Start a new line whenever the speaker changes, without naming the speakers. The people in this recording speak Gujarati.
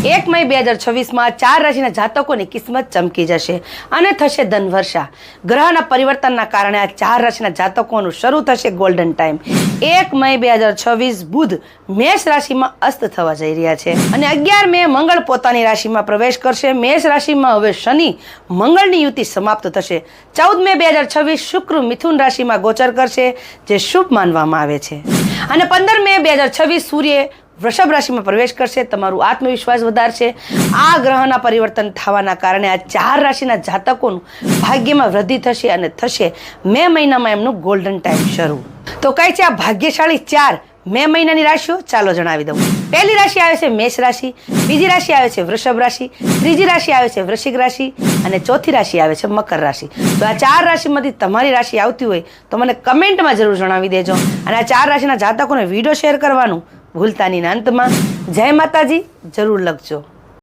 1 મઈ 2026 4 રાશિના જાતકોની કિસ્મત ચમકી જશે અને થશે ધનવર્ષા. ગ્રહના પરિવર્તનના કારણે આ 4 રાશિના જાતકોનું શરૂ થશે ગોલ્ડન ટાઈમ. 1 મઈ 2026 બુધ મેષ રાશિમાં અસ્ત થવા જઈ રહ્યા છે અને 11 મે મંગળ પોતાની રાશિમાં પ્રવેશ કરશે. મેષ રાશિમાં હવે શનિ મંગળની યુતિ સમાપ્ત થશે. 14 મે 2026 શુક્ર મિથુન રાશિમાં ગોચર કરશે, જે શુભ માનવામાં આવે છે. અને 15 મે 2026 સૂર્ય વૃષભ રાશિમાં પ્રવેશ કરશે. તમારું આત્મવિશ્વાસ વધારશે. આ ગ્રહના પરિવર્તન થવાના કારણે આ 4 રાશિના જાતકોનું ભાગ્યમાં વૃદ્ધિ થશે અને થશે મે મહિનામાં એમનું ગોલ્ડન ટાઈમ શરૂ. તો કઈ છે આ ભાગ્યશાળી 4 મે મહિનાની રાશિઓ? ચાલો જણાવી દઉં. પહેલી રાશિ આવે છે મેષ રાશિ, બીજી રાશિ આવે છે વૃષભ રાશિ, ત્રીજી રાશિ આવે છે વૃશ્ચિક રાશિ અને ચોથી રાશિ આવે છે મકર રાશિ. તો આ 4 રાશિમાંથી તમારી રાશિ આવતી હોય તો મને કમેન્ટમાં જરૂર જણાવી દેજો. અને આ 4 રાશિના જાતકોને વિડીયો શેર કરવાનું ભૂલતા નહીં. અંતમાં જય માતાજી જરૂર લખજો.